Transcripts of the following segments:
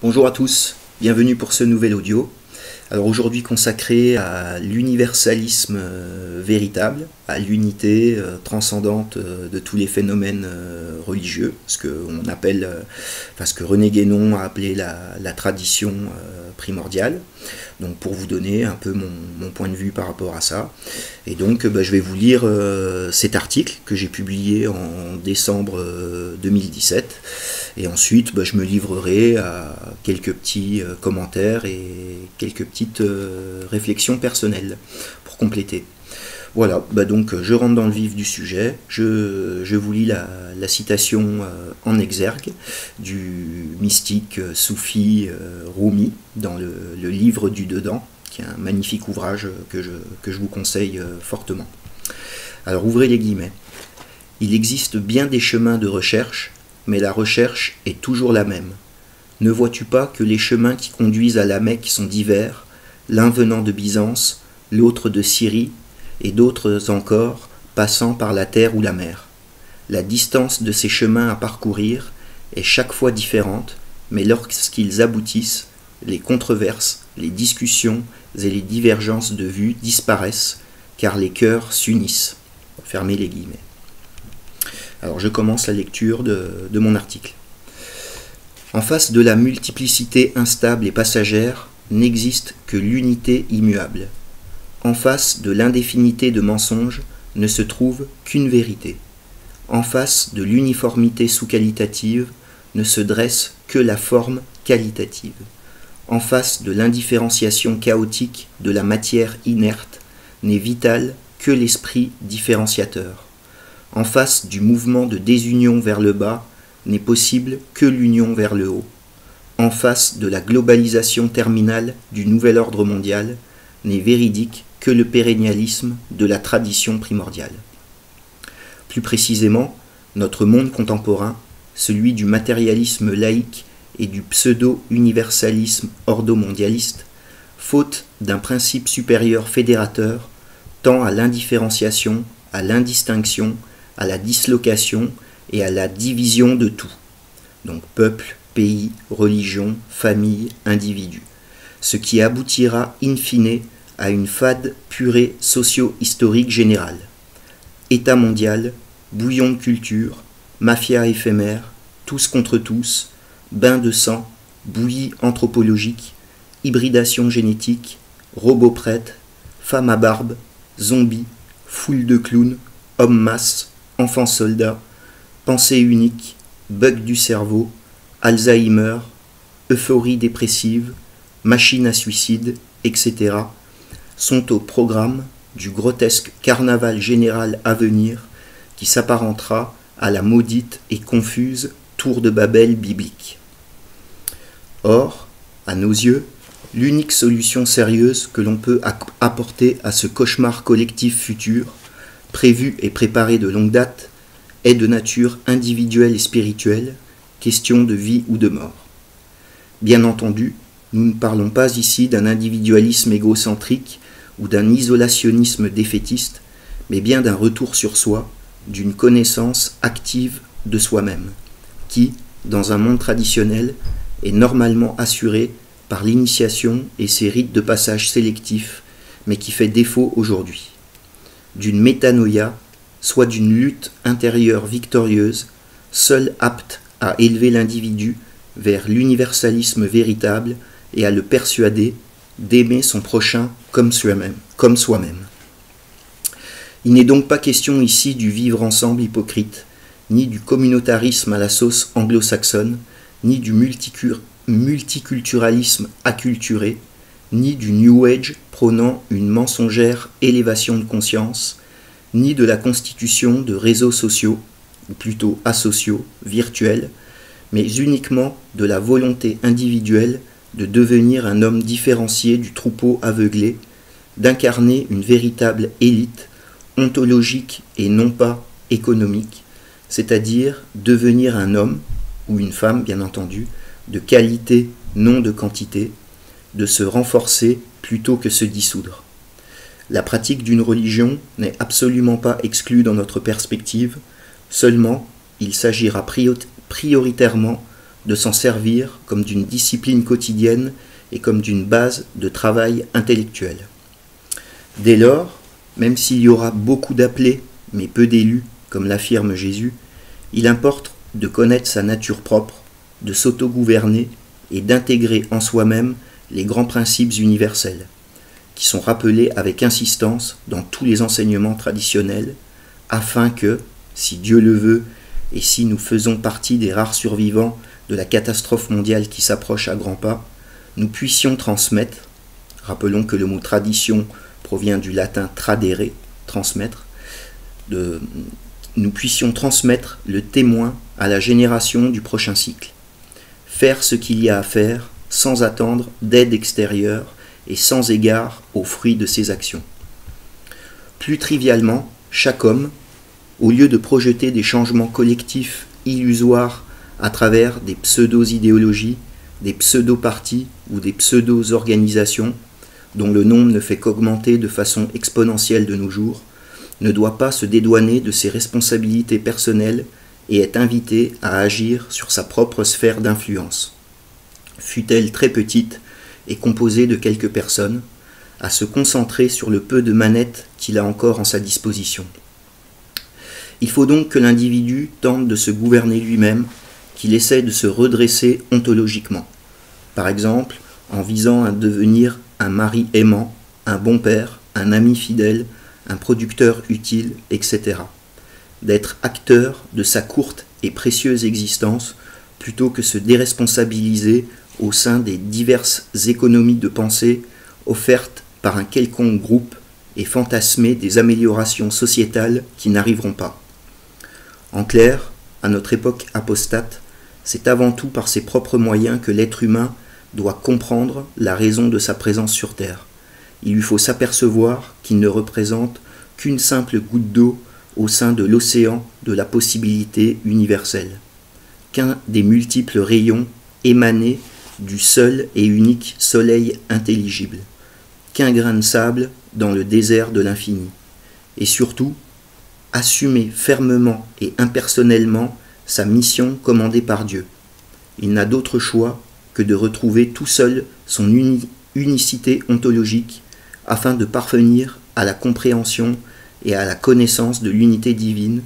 Bonjour à tous, bienvenue pour ce nouvel audio. Alors aujourd'hui consacré à l'universalisme véritable, à l'unité transcendante de tous les phénomènes religieux, ce qu'on appelle, ce que René Guénon a appelé la tradition primordiale. Donc pour vous donner un peu mon point de vue par rapport à ça. Et donc je vais vous lire cet article que j'ai publié en décembre 2017. Et ensuite je me livrerai à quelques petits commentaires et quelques petites réflexions personnelles pour compléter. Voilà, donc je rentre dans le vif du sujet, je vous lis la citation en exergue du mystique soufi Rumi dans le livre du Dedans, qui est un magnifique ouvrage que je vous conseille fortement. Alors ouvrez les guillemets. Il existe bien des chemins de recherche, mais la recherche est toujours la même. Ne vois-tu pas que les chemins qui conduisent à la Mecque sont divers, l'un venant de Byzance, l'autre de Syrie, et d'autres encore passant par la terre ou la mer. La distance de ces chemins à parcourir est chaque fois différente, mais lorsqu'ils aboutissent, les controverses, les discussions et les divergences de vues disparaissent, car les cœurs s'unissent. Fermez les guillemets. Alors je commence la lecture de mon article. En face de la multiplicité instable et passagère, n'existe que l'unité immuable. En face de l'indéfinité de mensonges, ne se trouve qu'une vérité. En face de l'uniformité sous-qualitative, ne se dresse que la forme qualitative. En face de l'indifférenciation chaotique de la matière inerte, n'est vital que l'esprit différenciateur. En face du mouvement de désunion vers le bas, n'est possible que l'union vers le haut. En face de la globalisation terminale du nouvel ordre mondial, n'est véridique que le pérennialisme de la tradition primordiale. Plus précisément, notre monde contemporain, celui du matérialisme laïque et du pseudo-universalisme ordo-mondialiste, faute d'un principe supérieur fédérateur, tend à l'indifférenciation, à l'indistinction, à la dislocation et à la division de tout. Donc peuple, pays, religion, famille, individu. Ce qui aboutira in fine à une fade purée socio-historique générale. État mondial, bouillon de culture, mafia éphémère, tous contre tous, bain de sang, bouillie anthropologique, hybridation génétique, robots prêtres, femmes à barbe, zombies, foule de clowns, hommes masse, enfants soldats, pensée unique, bug du cerveau, Alzheimer, euphorie dépressive, machine à suicide, etc. sont au programme du grotesque carnaval général à venir qui s'apparentera à la maudite et confuse tour de Babel biblique. Or, à nos yeux, l'unique solution sérieuse que l'on peut apporter à ce cauchemar collectif futur, prévu et préparé de longue date, est de nature individuelle et spirituelle, question de vie ou de mort. Bien entendu, nous ne parlons pas ici d'un individualisme égocentrique ou d'un isolationnisme défaitiste, mais bien d'un retour sur soi, d'une connaissance active de soi-même, qui, dans un monde traditionnel, est normalement assurée par l'initiation et ses rites de passage sélectifs, mais qui fait défaut aujourd'hui. D'une métanoïa, soit d'une lutte intérieure victorieuse, seule apte à élever l'individu vers l'universalisme véritable et à le persuader d'aimer son prochain comme soi-même. Il n'est donc pas question ici du vivre ensemble hypocrite, ni du communautarisme à la sauce anglo-saxonne, ni du multiculturalisme acculturé, ni du New Age prônant une mensongère élévation de conscience, ni de la constitution de réseaux sociaux, ou plutôt asociaux, virtuels, mais uniquement de la volonté individuelle de devenir un homme différencié du troupeau aveuglé, d'incarner une véritable élite, ontologique et non pas économique, c'est-à-dire devenir un homme, ou une femme bien entendu, de qualité, non de quantité, de se renforcer plutôt que se dissoudre. La pratique d'une religion n'est absolument pas exclue dans notre perspective, seulement il s'agira prioritairement de s'en servir comme d'une discipline quotidienne et comme d'une base de travail intellectuel. Dès lors, même s'il y aura beaucoup d'appelés, mais peu d'élus, comme l'affirme Jésus, il importe de connaître sa nature propre, de s'autogouverner et d'intégrer en soi-même les grands principes universels, qui sont rappelés avec insistance dans tous les enseignements traditionnels, afin que, si Dieu le veut, et si nous faisons partie des rares survivants de la catastrophe mondiale qui s'approche à grands pas, nous puissions transmettre, rappelons que le mot tradition provient du latin tradere, transmettre, nous puissions transmettre le témoin à la génération du prochain cycle. Faire ce qu'il y a à faire sans attendre d'aide extérieure et sans égard aux fruits de ses actions. Plus trivialement, chaque homme, au lieu de projeter des changements collectifs illusoires à travers des pseudo-idéologies, des pseudo-partis ou des pseudo-organisations, dont le nombre ne fait qu'augmenter de façon exponentielle de nos jours, ne doit pas se dédouaner de ses responsabilités personnelles et est invité à agir sur sa propre sphère d'influence, fût-elle très petite et composée de quelques personnes, à se concentrer sur le peu de manettes qu'il a encore en sa disposition. Il faut donc que l'individu tente de se gouverner lui-même, qu'il essaie de se redresser ontologiquement, par exemple en visant à devenir un mari aimant, un bon père, un ami fidèle, un producteur utile, etc. D'être acteur de sa courte et précieuse existence plutôt que se déresponsabiliser au sein des diverses économies de pensée offertes par un quelconque groupe et fantasmer des améliorations sociétales qui n'arriveront pas. En clair, à notre époque apostate, c'est avant tout par ses propres moyens que l'être humain doit comprendre la raison de sa présence sur Terre. Il lui faut s'apercevoir qu'il ne représente qu'une simple goutte d'eau au sein de l'océan de la possibilité universelle, qu'un des multiples rayons émanés du seul et unique soleil intelligible, qu'un grain de sable dans le désert de l'infini, et surtout, assumer fermement et impersonnellement sa mission commandée par Dieu. Il n'a d'autre choix que de retrouver tout seul son unicité ontologique afin de parvenir à la compréhension et à la connaissance de l'unité divine,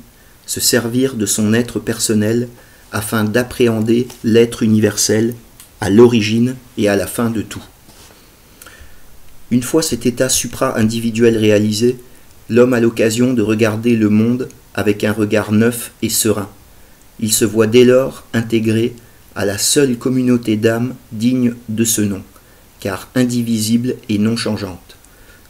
se servir de son être personnel afin d'appréhender l'être universel à l'origine et à la fin de tout. Une fois cet état supra-individuel réalisé, l'homme a l'occasion de regarder le monde avec un regard neuf et serein. Il se voit dès lors intégré à la seule communauté d'âmes digne de ce nom, car indivisible et non changeante,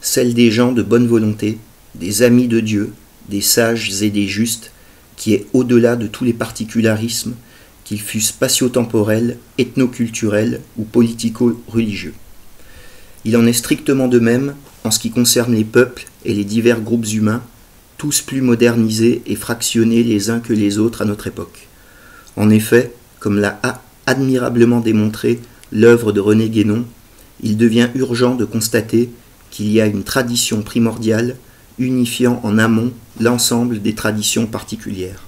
celle des gens de bonne volonté, des amis de Dieu, des sages et des justes, qui est au-delà de tous les particularismes, qu'ils fussent spatio-temporels, ethnoculturels ou politico-religieux. Il en est strictement de même en ce qui concerne les peuples et les divers groupes humains, tous plus modernisés et fractionnés les uns que les autres à notre époque. En effet, comme l'a admirablement démontré l'œuvre de René Guénon, il devient urgent de constater qu'il y a une tradition primordiale unifiant en amont l'ensemble des traditions particulières.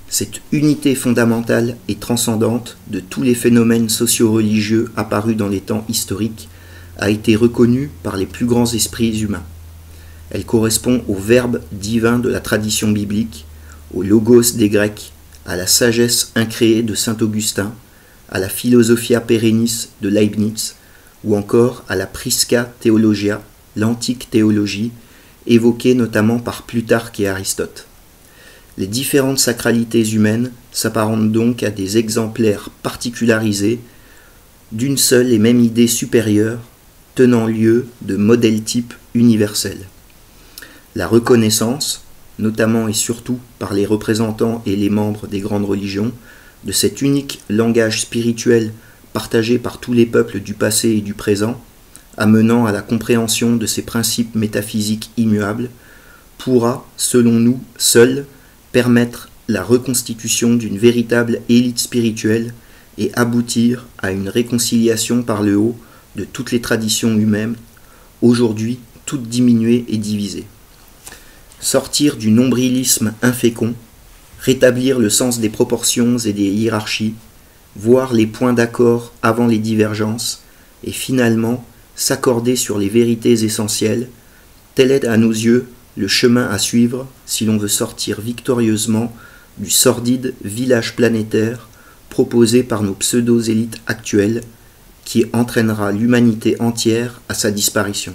Cette unité fondamentale et transcendante de tous les phénomènes socio-religieux apparus dans les temps historiques a été reconnue par les plus grands esprits humains. Elle correspond au verbe divin de la tradition biblique, au logos des Grecs, à la sagesse incréée de saint Augustin, à la philosophia perennis de Leibniz, ou encore à la Prisca Theologia, l'antique théologie, évoquée notamment par Plutarque et Aristote. Les différentes sacralités humaines s'apparentent donc à des exemplaires particularisés d'une seule et même idée supérieure, tenant lieu de modèle type universel. La reconnaissance, notamment et surtout par les représentants et les membres des grandes religions, de cet unique langage spirituel partagé par tous les peuples du passé et du présent, amenant à la compréhension de ces principes métaphysiques immuables, pourra, selon nous, seul permettre la reconstitution d'une véritable élite spirituelle et aboutir à une réconciliation par le haut de toutes les traditions humaines, aujourd'hui toutes diminuées et divisées. Sortir du nombrilisme infécond, rétablir le sens des proportions et des hiérarchies, voir les points d'accord avant les divergences, et finalement s'accorder sur les vérités essentielles, tel est à nos yeux le chemin à suivre si l'on veut sortir victorieusement du sordide village planétaire proposé par nos pseudo-élites actuelles, qui entraînera l'humanité entière à sa disparition.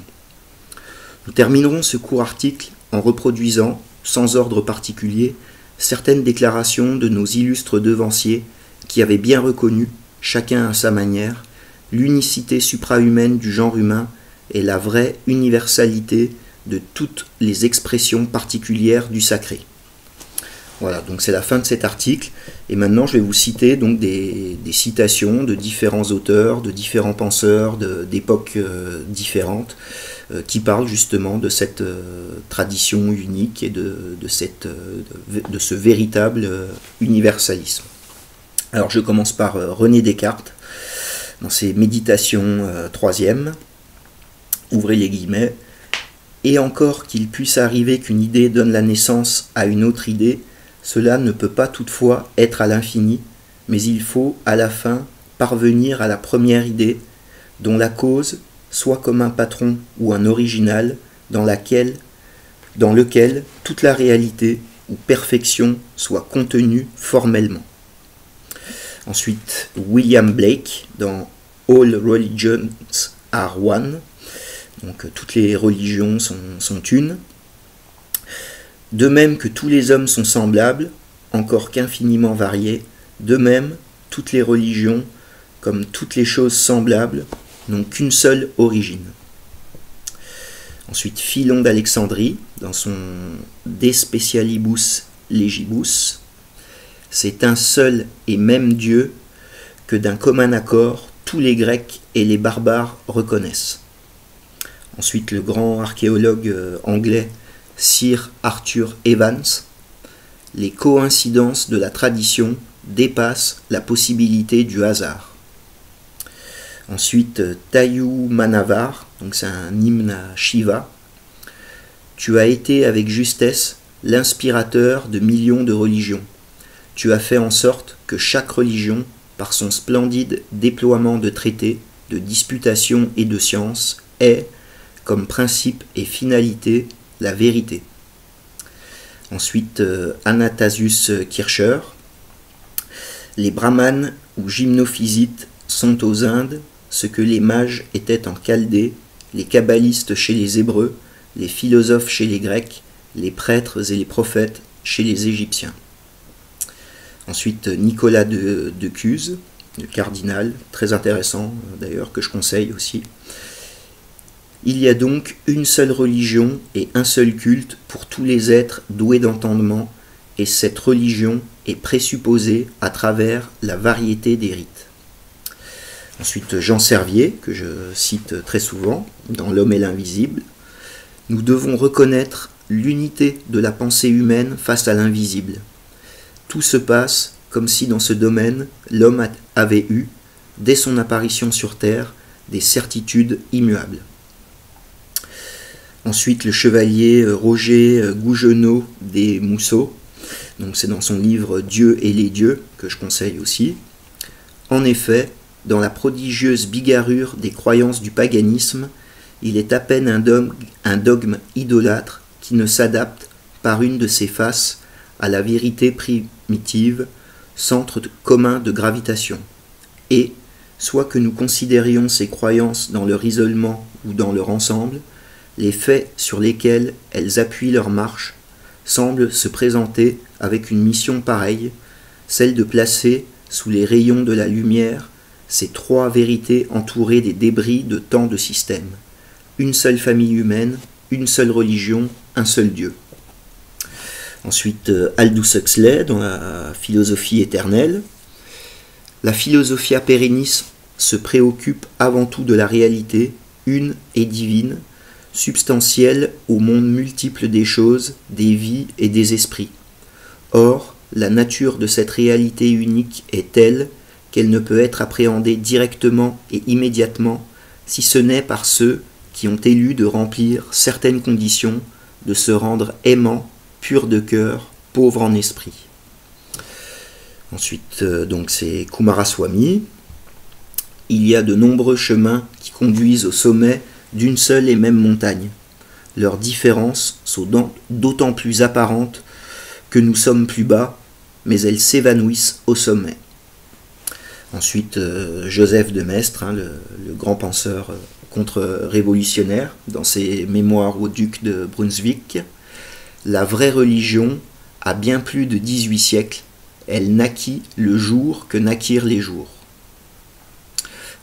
Nous terminerons ce court article en reproduisant, sans ordre particulier, certaines déclarations de nos illustres devanciers qui avaient bien reconnu, chacun à sa manière, l'unicité suprahumaine du genre humain et la vraie universalité de toutes les expressions particulières du sacré. Voilà, donc c'est la fin de cet article, et maintenant je vais vous citer donc des citations de différents auteurs, de différents penseurs, d'époques différentes, qui parlent justement de cette tradition unique et de ce véritable universalisme. Alors je commence par René Descartes, dans ses méditations troisième, ouvrez les guillemets, « Et encore qu'il puisse arriver qu'une idée donne la naissance à une autre idée, cela ne peut pas toutefois être à l'infini, mais il faut à la fin parvenir à la première idée, dont la cause soit comme un patron ou un original, dans lequel toute la réalité ou perfection soit contenue formellement. » Ensuite, William Blake, dans All Religions Are One, donc toutes les religions sont une. De même que tous les hommes sont semblables, encore qu'infiniment variés, de même, toutes les religions, comme toutes les choses semblables, n'ont qu'une seule origine. Ensuite, Philon d'Alexandrie, dans son De Specialibus Legibus, c'est un seul et même Dieu que d'un commun accord tous les Grecs et les barbares reconnaissent. Ensuite, le grand archéologue anglais Sir Arthur Evans, les coïncidences de la tradition dépassent la possibilité du hasard. Ensuite, Tayou Manavar, donc c'est un hymne à Shiva. Tu as été avec justesse l'inspirateur de millions de religions. Tu as fait en sorte que chaque religion, par son splendide déploiement de traités, de disputations et de sciences, ait, comme principe et finalité, la vérité. Ensuite, Anastasius Kircher. Les brahmanes ou gymnophysites sont aux Indes ce que les mages étaient en Chaldée, les kabbalistes chez les Hébreux, les philosophes chez les Grecs, les prêtres et les prophètes chez les Égyptiens. Ensuite, Nicolas de Cuse, le cardinal, très intéressant d'ailleurs, que je conseille aussi. Il y a donc une seule religion et un seul culte pour tous les êtres doués d'entendement, et cette religion est présupposée à travers la variété des rites. Ensuite, Jean Servier, que je cite très souvent, dans L'homme et l'invisible. Nous devons reconnaître l'unité de la pensée humaine face à l'invisible. Tout se passe comme si dans ce domaine, l'homme avait eu, dès son apparition sur Terre, des certitudes immuables. Ensuite, le chevalier Roger Gougenot des Mousseaux, donc c'est dans son livre Dieu et les dieux, que je conseille aussi. En effet, dans la prodigieuse bigarrure des croyances du paganisme, il est à peine un dogme idolâtre qui ne s'adapte par une de ses faces à la vérité primitive, centre commun de gravitation. Et, soit que nous considérions ces croyances dans leur isolement ou dans leur ensemble, les faits sur lesquels elles appuient leur marche semblent se présenter avec une mission pareille, celle de placer sous les rayons de la lumière ces trois vérités entourées des débris de tant de systèmes. Une seule famille humaine, une seule religion, un seul Dieu. Ensuite, Aldous Huxley dans la philosophie éternelle. La philosophia perennis se préoccupe avant tout de la réalité, une et divine, substantielle au monde multiple des choses, des vies et des esprits. Or, la nature de cette réalité unique est telle qu'elle ne peut être appréhendée directement et immédiatement, si ce n'est par ceux qui ont élu de remplir certaines conditions, de se rendre aimants, purs de cœur, pauvres en esprit. Ensuite, donc c'est Coomaraswamy. Il y a de nombreux chemins qui conduisent au sommet d'une seule et même montagne. Leurs différences sont d'autant plus apparentes que nous sommes plus bas, mais elles s'évanouissent au sommet. Ensuite, Joseph de Maistre, le grand penseur contre-révolutionnaire, dans ses mémoires au duc de Brunswick, la vraie religion a bien plus de 18 siècles, elle naquit le jour que naquirent les jours.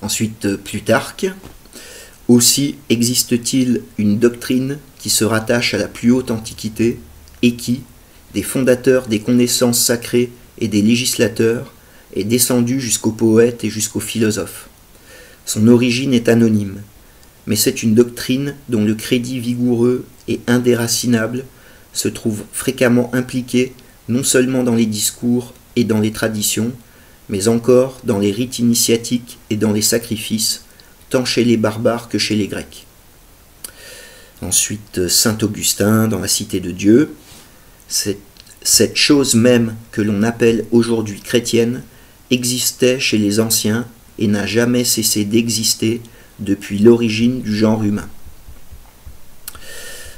Ensuite, Plutarque. Aussi existe-t-il une doctrine qui se rattache à la plus haute antiquité et qui, des fondateurs des connaissances sacrées et des législateurs, est descendue jusqu'aux poètes et jusqu'aux philosophes. Son origine est anonyme, mais c'est une doctrine dont le crédit vigoureux et indéracinable se trouve fréquemment impliqué non seulement dans les discours et dans les traditions, mais encore dans les rites initiatiques et dans les sacrifices, tant chez les barbares que chez les Grecs. Ensuite, saint Augustin dans la Cité de Dieu. Cette chose même que l'on appelle aujourd'hui chrétienne existait chez les anciens et n'a jamais cessé d'exister depuis l'origine du genre humain.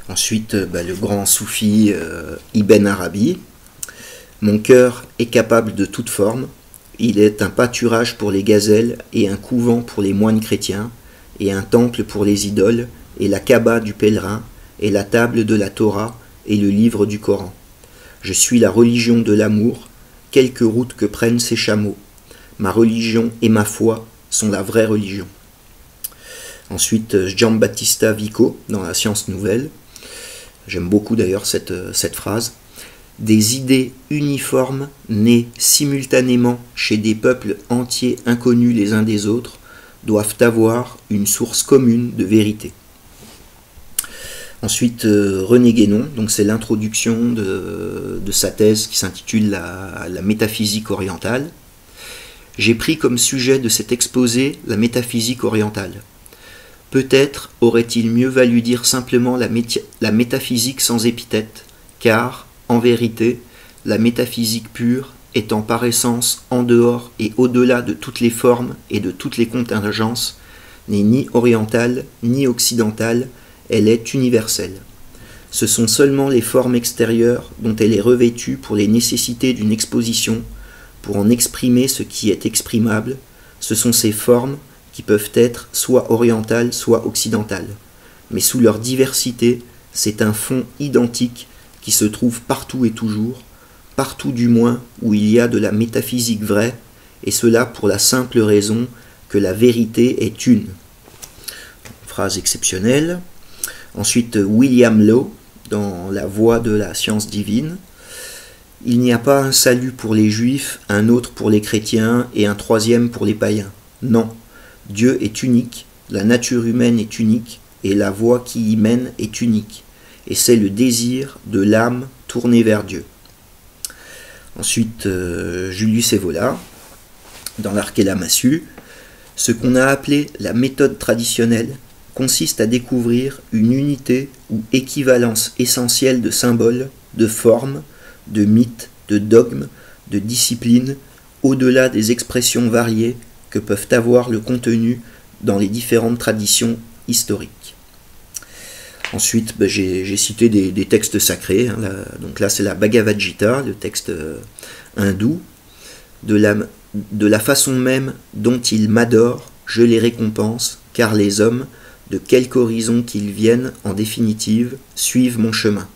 Ensuite, le grand soufi Ibn Arabi. Mon cœur est capable de toute forme. Il est un pâturage pour les gazelles et un couvent pour les moines chrétiens, et un temple pour les idoles, et la Kaaba du pèlerin, et la table de la Torah, et le livre du Coran. Je suis la religion de l'amour, quelque route que prennent ces chameaux. Ma religion et ma foi sont la vraie religion. Ensuite, Giambattista Vico, dans la Science nouvelle. J'aime beaucoup d'ailleurs cette phrase. Des idées uniformes nées simultanément chez des peuples entiers inconnus les uns des autres doivent avoir une source commune de vérité. Ensuite, René Guénon, donc c'est l'introduction de sa thèse qui s'intitule la métaphysique orientale. J'ai pris comme sujet de cet exposé la métaphysique orientale. Peut-être aurait-il mieux valu dire simplement la métaphysique sans épithète, car, en vérité, la métaphysique pure, étant par essence en dehors et au-delà de toutes les formes et de toutes les contingences, n'est ni orientale ni occidentale, elle est universelle. Ce sont seulement les formes extérieures dont elle est revêtue pour les nécessités d'une exposition, pour en exprimer ce qui est exprimable. Ce sont ces formes qui peuvent être soit orientales, soit occidentales. Mais sous leur diversité, c'est un fond identique qui se trouve partout et toujours, partout du moins où il y a de la métaphysique vraie, et cela pour la simple raison que la vérité est une. Phrase exceptionnelle. Ensuite, William Law, dans La Voie de la science divine. Il n'y a pas un salut pour les juifs, un autre pour les chrétiens et un troisième pour les païens. Non, Dieu est unique, la nature humaine est unique, et la voie qui y mène est unique. Et c'est le désir de l'âme tournée vers Dieu. Ensuite, Julius Evola, dans l'Arc et la Massue, ce qu'on a appelé la méthode traditionnelle consiste à découvrir une unité ou équivalence essentielle de symboles, de formes, de mythes, de dogmes, de disciplines, au-delà des expressions variées que peuvent avoir le contenu dans les différentes traditions historiques. Ensuite, j'ai cité des textes sacrés. Donc là, c'est la Bhagavad Gita, le texte hindou. De la façon même dont ils m'adorent, je les récompense, car les hommes, de quelque horizon qu'ils viennent, en définitive, suivent mon chemin.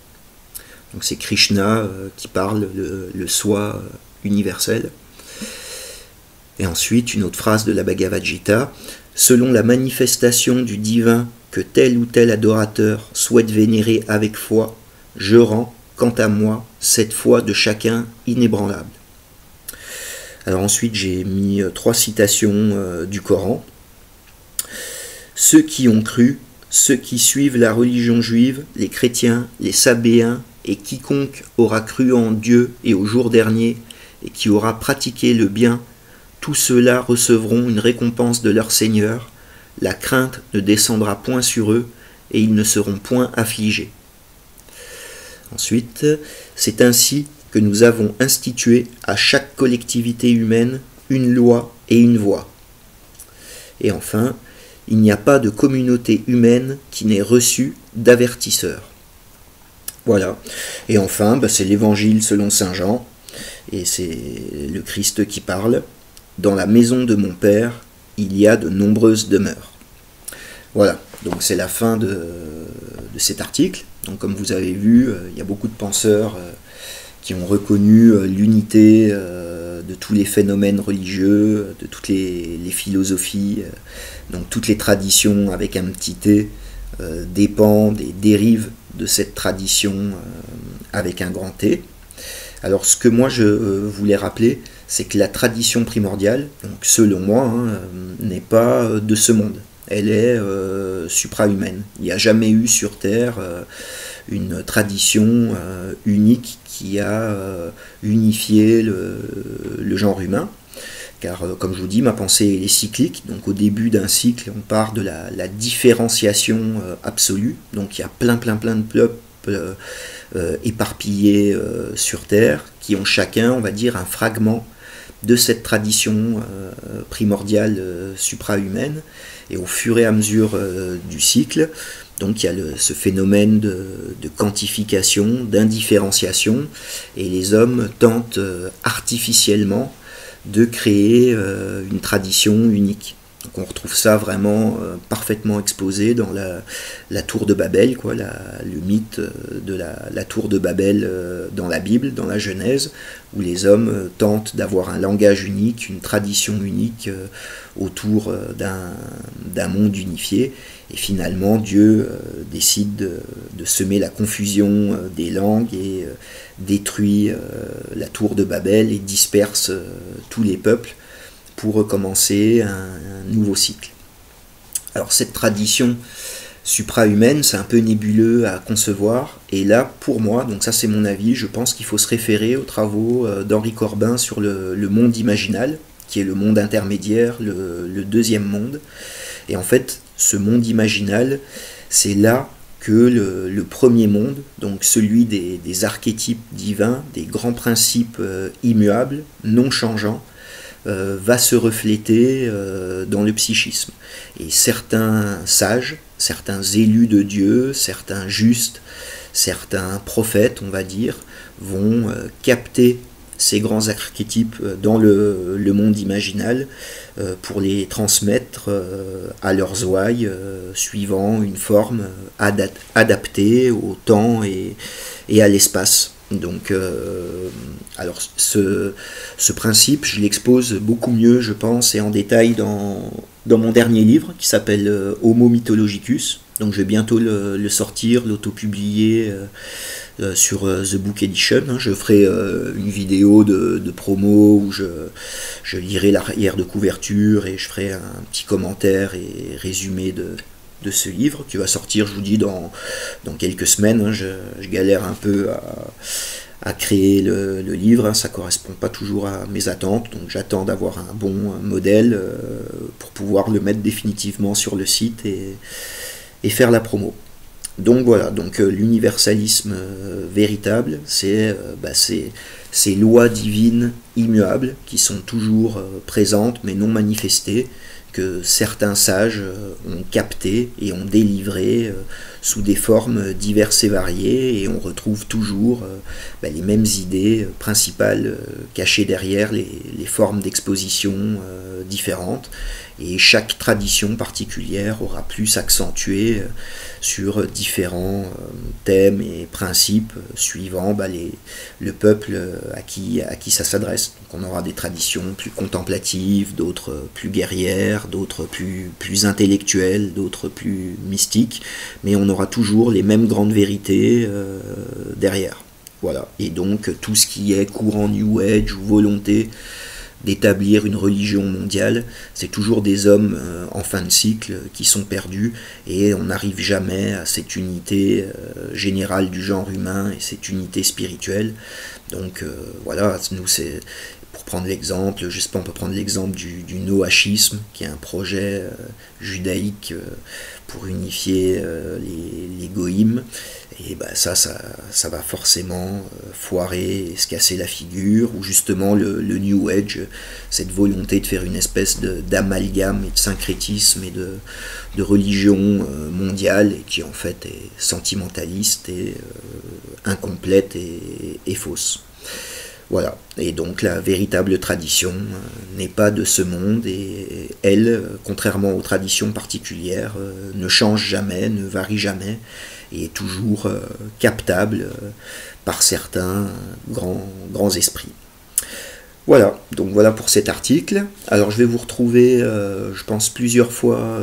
Donc c'est Krishna qui parle, le soi universel. Et ensuite, une autre phrase de la Bhagavad Gita. Selon la manifestation du divin que tel ou tel adorateur souhaite vénérer avec foi, je rends, quant à moi, cette foi de chacun inébranlable. Alors ensuite, j'ai mis 3 citations du Coran. Ceux qui ont cru, ceux qui suivent la religion juive, les chrétiens, les sabéens, et quiconque aura cru en Dieu et au jour dernier, et qui aura pratiqué le bien, tous ceux-là recevront une récompense de leur Seigneur, la crainte ne descendra point sur eux, et ils ne seront point affligés. Ensuite, c'est ainsi que nous avons institué à chaque collectivité humaine une loi et une voie. Et enfin, il n'y a pas de communauté humaine qui n'ait reçu d'avertisseur. Voilà. Et enfin, c'est l'évangile selon saint Jean, et c'est le Christ qui parle. Dans la maison de mon Père, il y a de nombreuses demeures. Voilà, donc c'est la fin de cet article. Donc comme vous avez vu, il y a beaucoup de penseurs qui ont reconnu l'unité de tous les phénomènes religieux, de toutes les philosophies, donc toutes les traditions avec un petit t dépendent et dérivent de cette tradition avec un grand T. Alors ce que moi je voulais rappeler, c'est que la tradition primordiale, donc selon moi, n'est pas de ce monde. Elle est supra-humaine. Il n'y a jamais eu sur Terre une tradition unique qui a unifié le genre humain. Car comme je vous dis, ma pensée est cyclique. Donc au début d'un cycle, on part de la différenciation absolue. Donc il y a plein de peuples éparpillés sur Terre qui ont chacun, on va dire, un fragment de cette tradition primordiale supra-humaine. Et au fur et à mesure du cycle, donc il y a ce phénomène de quantification, d'indifférenciation, et les hommes tentent artificiellement de créer une tradition unique. Donc on retrouve ça vraiment parfaitement exposé dans la tour de Babel, quoi, le mythe de la tour de Babel dans la Bible, dans la Genèse, où les hommes tentent d'avoir un langage unique, une tradition unique autour d'un monde unifié. Et finalement, Dieu décide de semer la confusion des langues et détruit la tour de Babel et disperse tous les peuples pour recommencer un nouveau cycle. Alors cette tradition supra-humaine, c'est un peu nébuleux à concevoir, et là, pour moi, donc ça c'est mon avis, je pense qu'il faut se référer aux travaux d'Henri Corbin sur le monde imaginal, qui est le monde intermédiaire, le deuxième monde. Et en fait, ce monde imaginal, c'est là que le premier monde, donc celui des archétypes divins, des grands principes immuables, non changeants, va se refléter dans le psychisme. Et certains sages, certains élus de Dieu, certains justes, certains prophètes, on va dire, vont capter ces grands archétypes dans le monde imaginal pour les transmettre à leurs ouailles suivant une forme adaptée au temps et à l'espace. Donc, alors ce principe, je l'expose beaucoup mieux, je pense, et en détail dans mon dernier livre qui s'appelle Homo Mythologicus. Donc, je vais bientôt le sortir, l'auto-publier sur The Book Edition. Je ferai une vidéo de promo où je lirai l'arrière de couverture et je ferai un petit commentaire et résumé de ce livre qui va sortir, je vous dis, dans quelques semaines. Je galère un peu à créer le livre, ça correspond pas toujours à mes attentes, donc j'attends d'avoir un bon modèle pour pouvoir le mettre définitivement sur le site et faire la promo. Donc voilà, donc l'universalisme véritable, c'est ces lois divines immuables qui sont toujours présentes mais non manifestées, que certains sages ont capté et ont délivré sous des formes diverses et variées, et on retrouve toujours les mêmes idées principales cachées derrière les formes d'exposition différentes, et chaque tradition particulière aura plus accentué sur différents thèmes et principes suivant le peuple à qui ça s'adresse. Donc on aura des traditions plus contemplatives, d'autres plus guerrières, d'autres plus intellectuelles, d'autres plus mystiques, mais on aura toujours les mêmes grandes vérités derrière. Voilà. Et donc tout ce qui est courant New Age ou volonté d'établir une religion mondiale, c'est toujours des hommes en fin de cycle qui sont perdus, et on n'arrive jamais à cette unité générale du genre humain et cette unité spirituelle. Donc voilà, nous Pour prendre l'exemple, je sais pas, on peut prendre l'exemple du noachisme, qui est un projet judaïque pour unifier les goïms. Et bah ça va forcément foirer et se casser la figure, ou justement le New Age, cette volonté de faire une espèce d'amalgame et de syncrétisme et de religion mondiale, et qui en fait est sentimentaliste et incomplète et fausse. Voilà, et donc la véritable tradition n'est pas de ce monde, et elle, contrairement aux traditions particulières, ne change jamais, ne varie jamais, et est toujours captable par certains grands esprits. Voilà, donc voilà pour cet article. Alors je vais vous retrouver, je pense, plusieurs fois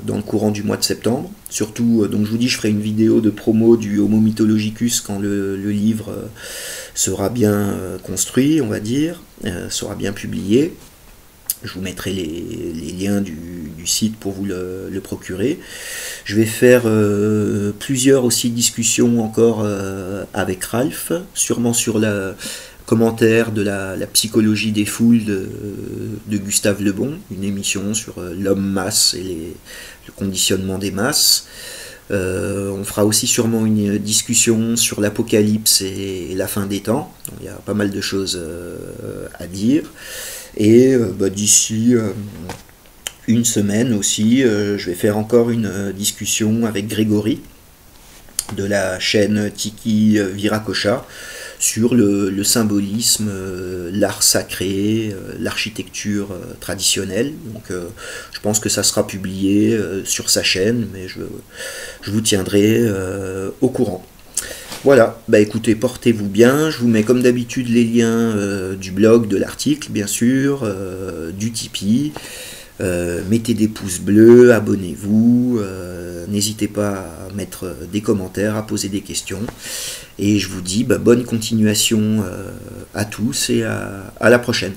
dans le courant du mois de septembre. Surtout, donc je vous dis, je ferai une vidéo de promo du Homo mythologicus quand le livre sera bien construit, on va dire, sera bien publié. Je vous mettrai les liens du site pour vous le procurer. Je vais faire plusieurs aussi discussions encore avec Ralph, sûrement sur la commentaire de la psychologie des foules de Gustave Le Bon, une émission sur l'homme-masse et le conditionnement des masses. On fera aussi sûrement une discussion sur l'apocalypse et la fin des temps. Donc, il y a pas mal de choses à dire. Et d'ici une semaine aussi, je vais faire encore une discussion avec Grégory de la chaîne Tiki Viracocha sur le symbolisme, l'art sacré, l'architecture traditionnelle. Donc je pense que ça sera publié sur sa chaîne, mais je vous tiendrai au courant. Voilà, bah écoutez, portez-vous bien. Je vous mets comme d'habitude les liens du blog, de l'article, bien sûr, du Tipeee. Mettez des pouces bleus, abonnez-vous, n'hésitez pas à mettre des commentaires, à poser des questions. Et je vous dis bonne continuation à tous et à la prochaine.